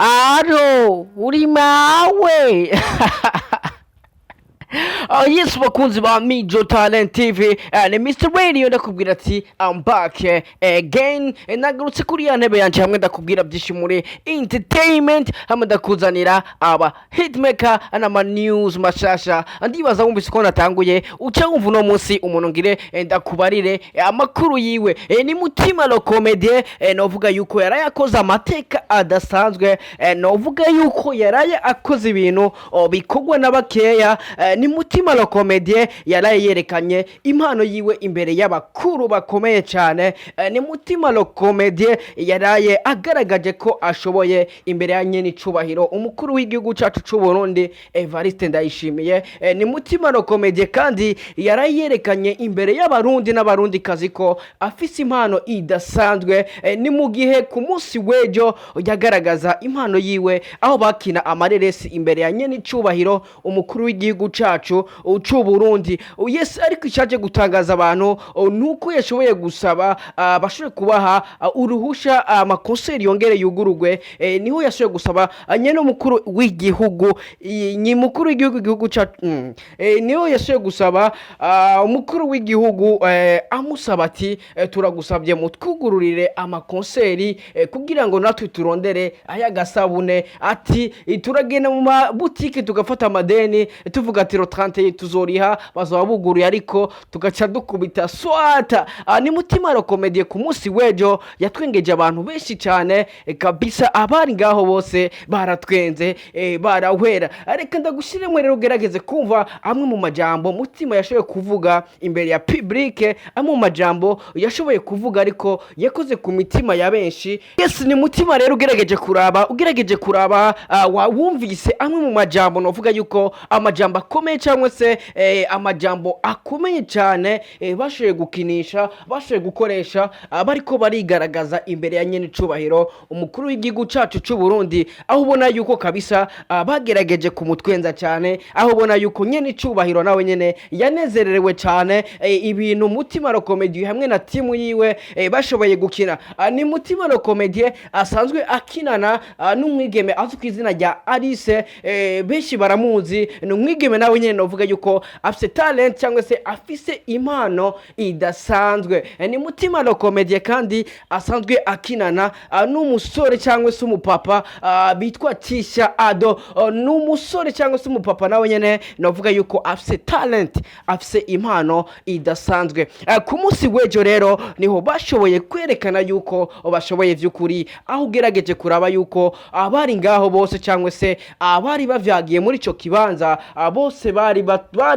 Aro, uri mawe. Yes, bakunzi ba Mijo Talent TV ni Mr. Radio ndakubwira ati I'm back again. Nagarutse kuri ya ntebe yanje hamwe ndakubwira byinshi muri entertainment, hamwe ndakuzanira aba hitmaker n'ama news mashasha. Ndibaza wumvise ko natanguye uca wumva uno munsi umuntu ngire ndakubarire amakuru yiwe. Ni Mutima lo comedie, novuga yuko yarayakoze amateka adasanzwe, novuga yuko yaraye akoze ibintu bikogwa n'abakeya. Ni Mutima lo comedie yaraye yerekanye impano yiwe imbere y'abakuru bakomeye cyane. Ni Mutima lo comedie yaraye agaragaje ko ashoboye imbere ya nyene icubahiro umukuru w'igihugu cyacu c'u Burundi Evariste Ndayishimiye. Ni Mutima lo comedie kandi yaraye yerekanye imbere y'abarundi n'abarundi kazi ko afise impano idasanzwe. Ni mu gihe ku munsi wejo yagaragaza impano yiwe aho bakina amareresi imbere ya nyene icubahiro umukuru w'igihugu cacu c'u Burundi. Yes, ariko icyaje gutangaza abantu nuko yashoboye gusaba bashoboye kubaha uruhusha amakonseri yongere yugurugwe. Niho yashoboye gusaba nyene umukuru w'igihugu, ni mukuru w'igihugu cacu, niho yashoboye gusaba umukuru w'igihugu amusaba ati turagusabye mutwugururire amakonseri kugira ngo natwe turondere ayagasabune. Ati turagenda mu mabutike tugafata amadeni tuvuga ati 30 tuzoriha bazoba buguruye ariko tugaca dukubita swata. Ni Mutima lo comedie ku munsi wejo yatwengeje abantu benshi cyane kabisa, abari ngaho bose baratwenze barahwera. Areka ndagushiremwe rero gerageze kumva amwe mu majambo Mutima yashoboye kuvuga imbere ya public, amwe mu majambo yashoboye kuvuga ariko yakoze ku mitima ya benshi. Yes, ni Mutima rero ugerageje kuraba wumvise amwe mu majambo novuga yuko amajambo akomeye cyangwa se amajambo akomeye cyane bashoboye gukinisha, bashoboye gukoresha bariko barigaragaza imbere ya nyene icubahiro umukuru w'igihugu cacu c'u Burundi, aho ubona yuko kabisa bagerageje kumutwenza cyane, aho ubona yuko nyene icubahiro nawe nyene yanezererewe cyane ibintu Mutima lo comedie hamwe na timu yiwe bashoboye gukina. Ni Mutima lo comedie asanzwe akinana n'umwigeme azwi ku izina rya Alice, benshi baramuzi. Ni umwigeme nawe nyene novuga yuko afise talent cyangwa se afise impano idasanzwe. Ni Mutima lo comedie kandi asanzwe akinana n'umusore cyangwa se umupapa bitwa Tisha Ado. N'umusore cyangwa se umupapa nawe nyene novuga yuko afise talent, afise impano idasanzwe. Ku munsi wejo rero niho bashoboye kwerekana yuko bashoboye vy'ukuri, aho ugerageje kuraba yuko abari ngaho bose cyangwa se abari bavyagiye muri ico kibanza bose bari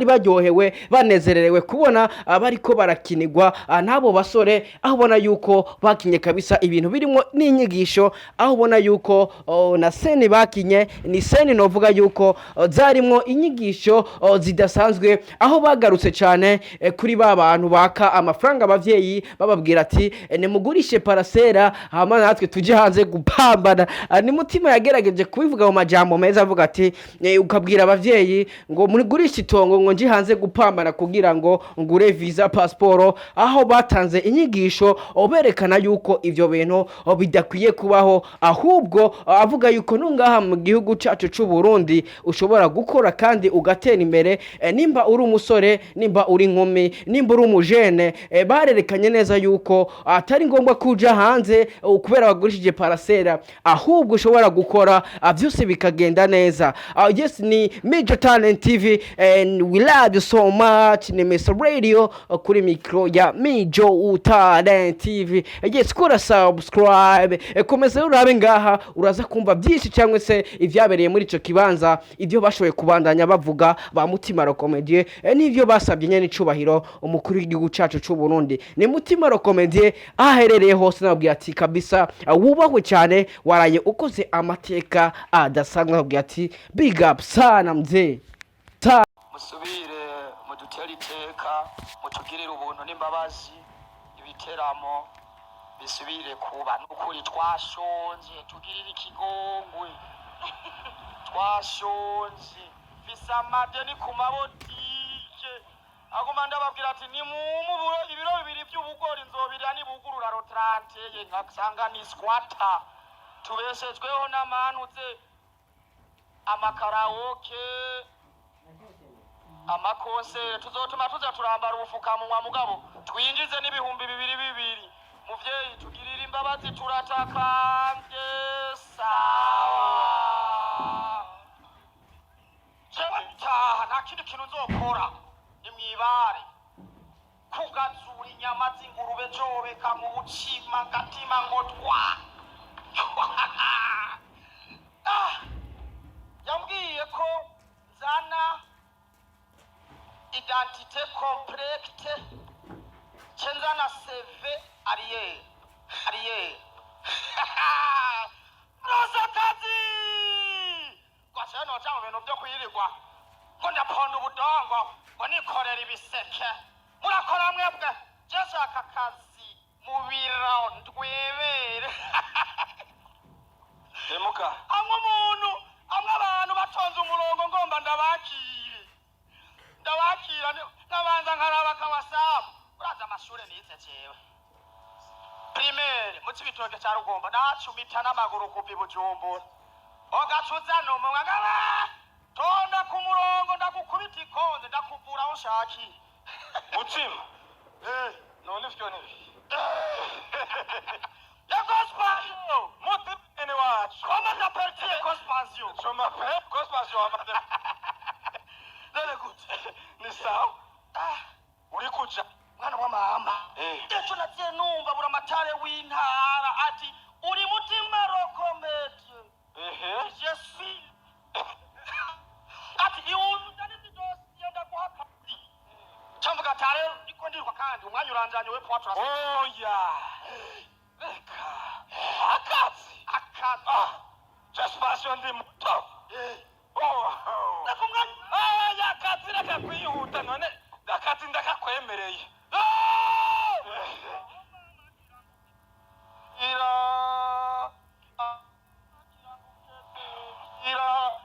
baryohewe banezererewe kubona bariko barakinirwa n'abo basore, aho ubona yuko bakinye kabisa ibintu birimo n'inyigisho, aho ubona yuko na seni bakinye ni seni novuga yuko zarimo inyigisho zidasanzwe, aho bagarutse cyane kuri ba bantu baka amafaranga abavyeyi bababwira ati nimugurishe parasera hama natwe tuje hanze gupambana. Ni Mutima yagerageje kubivuga mu majambo meza avuga ati ukabwira abavyeyi ngo mugurishe itongo ngo nje hanze gupambana kugira ngo ngure visa passport, aho batanze inyigisho oberekana yuko ivyo bintu bidakwiye kubaho, ahubwo avuga yuko nungaha mu gihugu cyacu c'u Burundi ushobora gukora kandi ugatera imbere. Nimba uri umusore, nimba uri inkumi, nimba uri umujene, barerekanye neza yuko atari ngombwa kuja hanze kubera bagurishije parasera, ahubwo ushobora gukora byose bikagenda neza. Yes, ni Mijo Talent TV and we love you so much. Ni Mr. Radio kuri micro ya Mijo Talent TV. Yes, kora subscribe, komeza urabe ngaha uraza kumva byinshi cyangwa se ivyabereye muri ico kibanza, ivyo bashoboye kubandanya bavuga ba Mutima lo comedie n'ivyo basabye nyene icubahiro umukuru w'igihugu cacu c'u Burundi. Ni Mutima lo comedie aherereye hose nabwiye ati kabisa wubahwe cyane, waraye ukoze amateka adasanzwe. Nabwiye ati big up sana mzee. Musubire mudutera iteka, mutugirire ubuntu n'imbabazi, ibiteramo bisubire kuba n'ukuri. Twashonje, tugirire ikigongwe. Twashonje, bisamade ni ku mabotike. Aguma ndababwira ati ni mumuburo ibiro bibiri by'ubugori nzobira nibugurura rotrante ye nkasanga ni squatter. tubeshejweho n'amanuze amakarawoke amakonsere tuzotuma tuza turambara ubufukamunwa mugabo twinjize n'ibihumbi 2,200 muvyeyi tugirira imbabazi turatakambye sawa nta kindi kintu nzokora ni mwibare kugazura inyama z'ingurube jobeka mu bucima gatima ngo twa yambwiye ko nzana identité complète nzana CV Ariel Rosa kazi kwashano cyangwa ibintu byo kuyirirwa ngo ndaponda ubudongo ngo nikorera ibiseke murakora mwebwe jeshaka kazi mu biro ndwebere demuka amwe abantu batonze umurongo ngomba ndabakira nabanza nkaraba kawasabu uraza amashure nize jewe primaire mu Cibitoke cya Rugombo nacumita n'amaguru kuva Bujumbura ogacuza n'umunwa ngaba tonda ku murongo ndagukubita ikonde ndakuvura aho nshaki mutima none vyo nibi ya Cospancio mutima ne wacu comment t'appelles Cospancio je m'appelle Cospancio amade none gute ni sawa uri kuja mwana wa mama ejo nagiye numva buramatare w'intara ati uri mutima rokomete je suis ati iwundane dosiye ndaguhakazi cyamvuga tare niko ndirwa kandi umwanya uranjanye we poa turasa oya reka akazi just passion ndi muto nakumwanya ya akazi reka kwihuta none akazi ndakakwemereye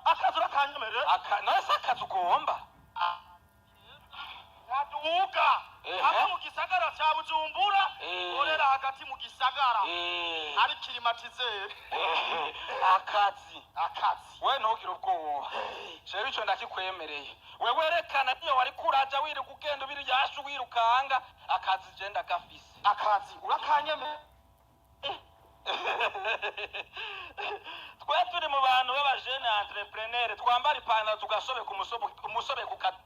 akazi urakanyemere nase akazi ugomba naduka hano mu gisagara cya Bujumbura orera hagati mu gisagara ari kirimatizere akazi we ntugire ubwoba jewe ico ndakikwemereye we werekana iyo wari kuraja wiri kugenda ubiri yashu wirukanga akazi je ndagafise akazi urakanyemere twe turi mu bantu b'abajene entrepreneur twambara ipantaro tugasobe ku musobe ku kata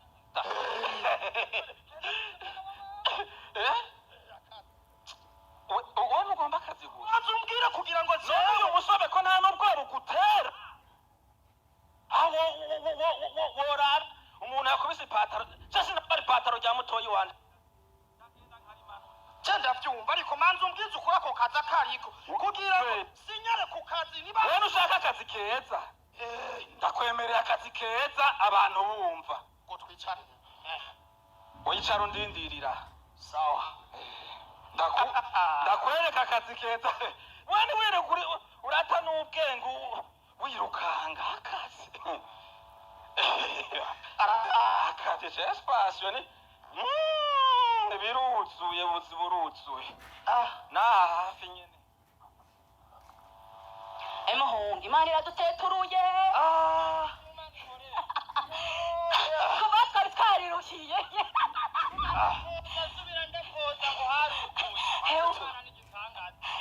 uwo mugomba akazi gusa wazumbwira kugira ngo jewe umusobe ko nta nubwo rugutera aho worara umuntu yakubise ipantaro cyase nabari ipantaro rya mutoyi wanje cyenda byumva ariko manzi umbwiza ukora ko kaza kariko kugira ngo sinyare ku kazi niba wewe ushaka akazi keza ndakwemerera akazi keza abantu bumva ngo twicare wicara undindirira sawa ndakwereka akazi keza wani were kuri urata n'ubwenge wirukanga akazi akazi espace ni biruzuye buruzuye na hafi nyene emuhungi imana iraduteturuye kuba twari twariruhiye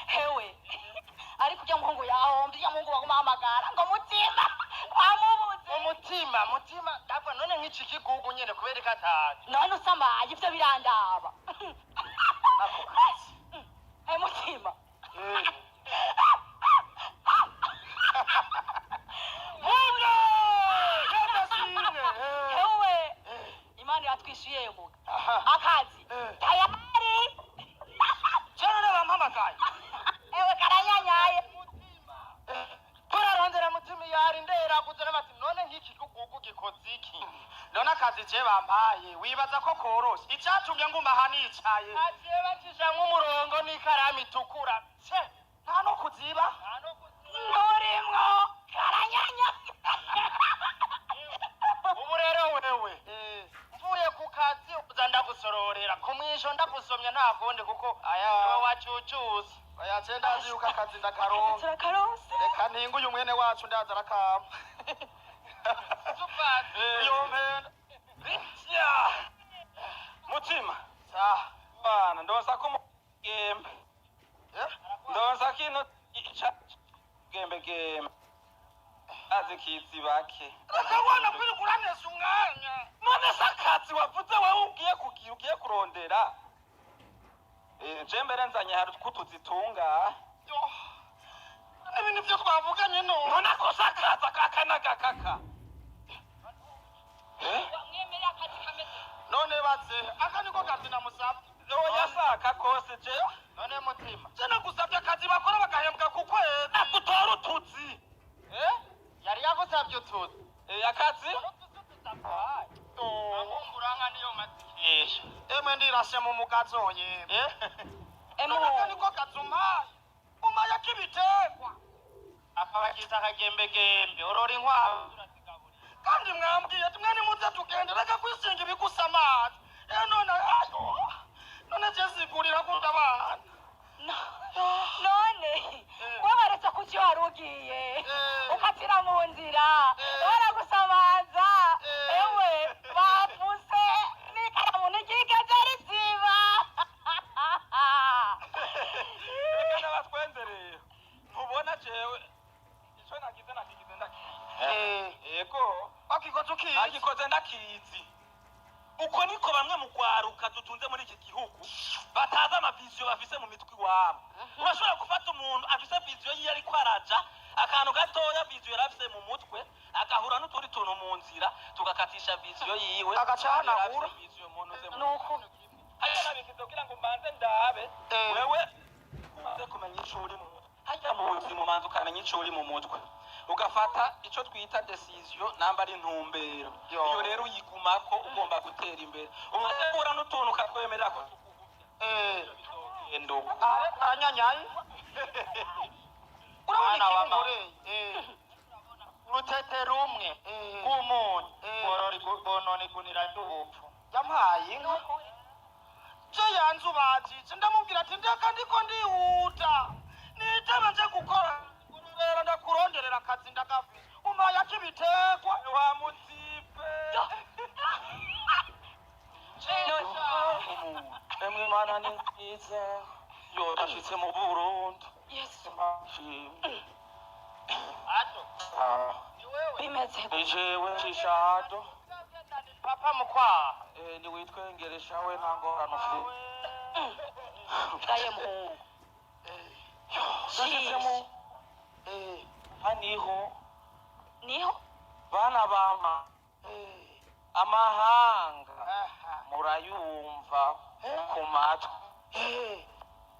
hewe ariko ujya muhungu yahombe ujya muhungu bagumahamagara ngo mutima wamubuze mutima ndava none nk'iki kigugu nyene kubereka atari none usamaye ivyo birandaba nako kazi mutima hewe imana yatwishuye muga akazi tayari cyane bampamagaye ewe karanyanyaye turarondera mutima yari ndera kuzana bati none nk'iki kugugu gikoze iki none akazi je bampaye wibaza ko koroshe icyatumye nguma hanicaye aje bakija nk'umurongo n'ikaramu itukura se nta no kuziba nurimwo karanyanya ubu rero wewe mvuye ku kazi uza ndagusororera ku mwisho ndagusomya nta kundi kuko aya wacucuza aya cenda aziruka akazi ndakaronka turakaronse reka ntinga uyu mwene wacu ndaza arakama iyo mpenda ritya mutima bana ndonsa ko gembe ndonsa kino gembe azi kizi bake akabona kwiri kuranesa umwanya none sakatsi wavuze wowe ugiye kurondera je mbere nzanye hari kutuzitunga ibintu byo twavuganye none ko sakatsa kakana kakaka mwemera akazi kameze none baze aka niko kazi namusabye oya saka kose je none mutima je nagusabye akazi bakora bagahembwa ku kwezi akutora utuzi yari yagusabye utuzi akazi nguranga niyo matikisha emwe ndirashe mu mugazo yemwe aka niko kazumaye umaya kibitegwa akabagiza akagembegembe orora inkwavu kandi mwambwiye tumwe nimuze tugende reka kwisinga ibigusa amazi none je sigurira kuda abana none wabaretse kuki wari ugiye ukatira mu nzira baragusamaza ewe bapfuse n'ikaramu n'igikaje risiba reka n'abatwendereye ntubona jewe ico nagize ndakizi yego akikoze ndakizi uko niko bamwe mu kwaruka dutunze muri iki gihugu bataza amaviziyo bafise mu mitwe iwabo urashobora gufata umuntu afise viziyo yiye ariko araja akantu gatoya viziyo yarafise mu mutwe agahura n'utundi tuntu mu nzira tugakatisha viziyo yiwe agacanahura nuko haya nabikize kugira ngo mbanze ndabe wewe uze kumenya ico uri mu mutwe hajya mu buzima umanza ukamenya ico uri mu mutwe ugafata ico twita decision namba ari ntumbero iyo rero uyigumako ugomba gutera imbere umaze kubura n'utuntu kakwemerera ko endo anyanyaye urabona wamure urutete rumwe rw'umuntu borori bonone gunira ry'ubupfu yampaye inka je yanze ubajije ndamubwira ati ndeka ndiko ndihuta nitaba nje gukora rero ndakuronderera akazi ndagafi umaye akibitekwa wa mutipe emwe mana ni nziza yorashitse mu Burundi yesu ato ni wewe bimeze jewe cishado papa mukwa ni witwengeresha we ntangorano ufite gaye muhungu Shisemo haniho niho bana bama amahanga murayumva ku matwi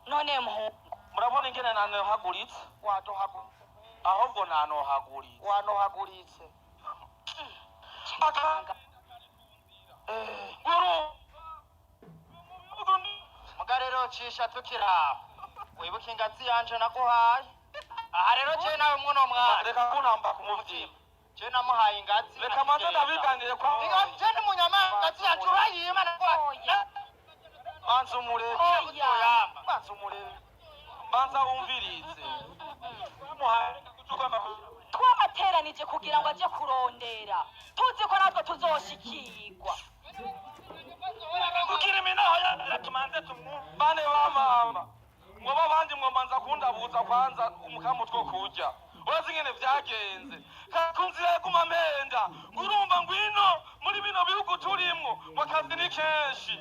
none muhungu murabona ingene nanohaguritse ahubwo nanohaguritse wanohaguritse akanga mugarero cisha tukiraho wibuka ingazi yanje naguhaye aha rero je nawe mwono mwana reka kunamba ku muvyima je namuhaye ingazi reka manze ndabiganire kwa je ni munyamagazi yanje urayima oya manze umureke oya manze umureke manze wumvirize muhaye kutukamba twabateranije kugira ngo aje kurondera tuzi ko natwe tuzoshikirwa kugira iminaho yatumanze tumubane wa mama ngoba bandi mwomanza kundabuza kwanza umukamutwo kurya urazi ngene vyagenze kakunzira kumamenda ngurumva ngwino muri bino bihugu turimwo wakazi ni kenshi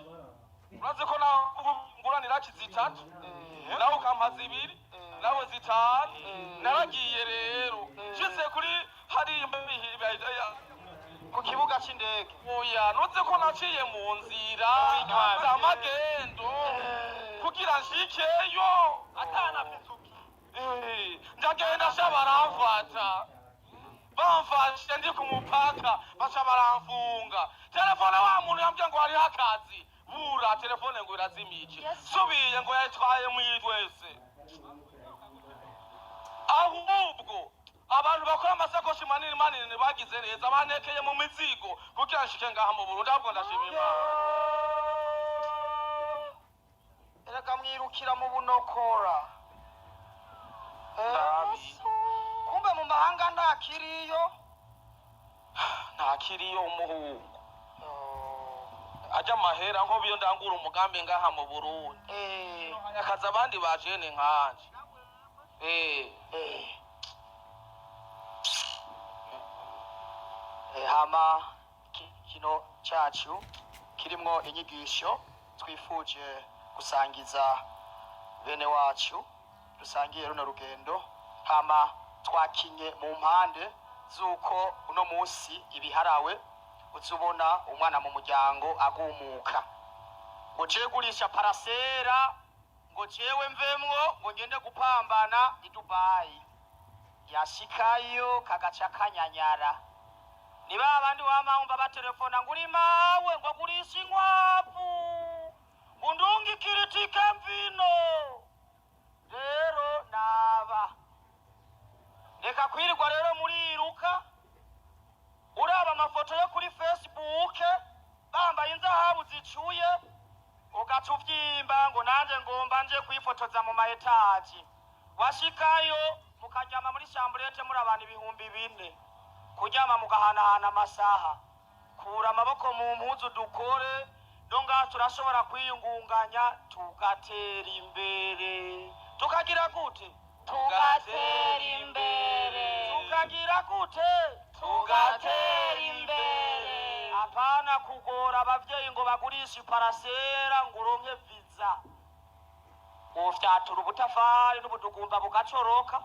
urazi ko nguranira kizitatu nawe ukampaza ibiri nawe zitanu naragiye rero nshitse kuri hari ku kibuga c'indege oya nuze ko naciye mu nzira z'amagendo kugira nshikeyo atana pituki ndagenda sha baramfata bamfashe ndi ku mupaka baca baramfunga telefone wa muntu yambwiye ngo hariho akazi bura telefone ngo irazimije subiye ngo yayitwaye mwidwese ahubwo abantu bakora amasakoshi manini manini bagize neza banekeye mu mizigo kugira nshike ngaha mu Burundi ahubwo ndashima Imana banyirukira mu bunokora. Kumbe mu mahanga ntakiriyo. Ntakiriyo umuhungu. Aja mahera nko biyo ndangura umugambi ngaha mu Burundi. Akaza abandi bajene nkanje. Hama kino cyacu kirimo inyigisho twifuje gusangiza bene wacu dusangiye runo rugendo. Hama twakinye mu mpande zuko uno munsi ibiharawe uzubona umwana mu muryango agumuka ngo je gurisha parasera ngo jewe mvemwo ngo ngende gupambana i Dubai. Yashikayo kagaca kanyanyara. Ni babandi wamahumba batelefona nguri mawe ngo gurisha inkwavu undungi kiritike mvino. Rero naba reka kwirirwa rero muriruka uraba amafoto yo kuri Facebook bambaye inzahabu zicuye ugaca uvyimba ngo nanje ngomba nje kwifotoza mu maetaji. Washikayo mukaryama muri chambrete muri abantu 4,000 kuryama mugahanahana amasaha. Kura amaboko mu mpuzu dukore donga turashobora kwiyungunganya tugatera imbere. Tukagira gute? Tugatera imbere. Tukagira gute? Tugatera imbere. Apana kugora abavyeyi ngo bagurishe parasera ngo uronke visa. Ufyatura ubutafari n'ubudugumba bugacoroka.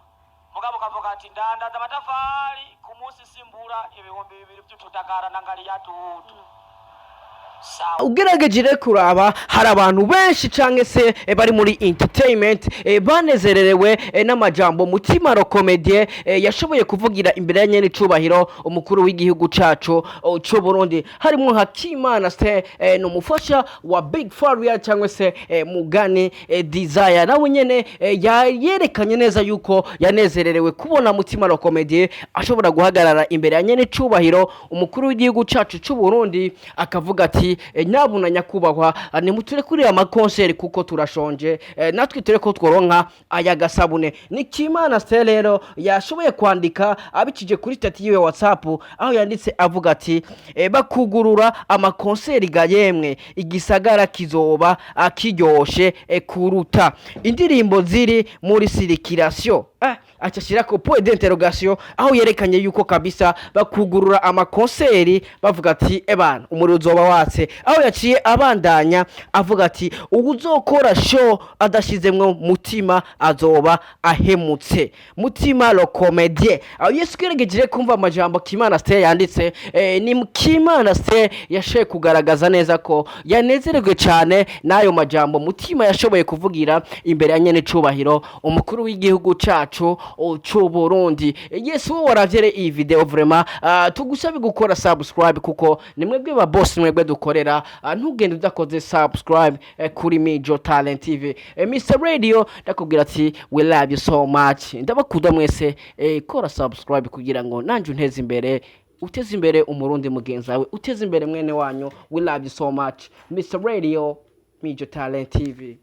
Mugabo kavuga ati ndandaza amatafari ku munsi simbura 2,000 by'utudagara na ngari ya dudu. Ugerageje kuraba hari abantu benshi canke se bari muri entertainment banezererewe n'amajambo Mutima Comedie yashoboye kuvugira imbere ya nyene cubahiro umukuru w'igihugu cacu cyo Burundi. Harimo Hakimana Stay n'umufasha wa Big Faria cyangwa se Mugani Desire. Nawe nyene yerekanye neza yuko yanezererewe kubona Mutima Comedie ashobora guhagarara imbere ya nyene cubahiro umukuru w'igihugu cacu cyo Burundi akavuga ati nyabuna nyakubahwa nimuture kuri ama concert kuko turashonje natwe ture ko tworonka aya gasabune. Nikimana Stay rero yashoboye kwandika abicije kuri stati yiwe WhatsApp aho yanditse avuga ati bakugurura ama concert ga yemwe igisagara kizoba akiryoshe kuruta indirimbo ziri muri circulation. Acashira ko point d'interrogation aho yerekanye yuko kabisa bakugurura ama concert bavuga ati ebana umuriro uzoba watse. Aho yaciye abandanya avuga ati ubuzokora show adashizemwe Mutima azoba ahemutse. Mutima Comedie aho Yesu kweregeje kumva amajambo Kimana Stay yanditse ni Kimana Stay yashoye kugaragaza neza ko yanezererwe cyane nayo majambo Mutima yashoboye kuvugira imbere ya nyene cubahiro umukuru w'igihugu cacu cyo Burundi. Yesu waravyere iyi video vraiment tugusabe gukora subscribe kuko nimwebwe ba boss nimwebwe dukorera. Ntugende udakoze subscribe kuri Mijo Talent TV. Mr Radio ndakubwira ati we love you so much. Ndabakunda mwese kora subscribe kugira ngo nanje unteze imbere uteze imbere umurundi mugenzi wawe uteze imbere mwene wanyu. We love you so much. Mr Radio Mijo Talent TV.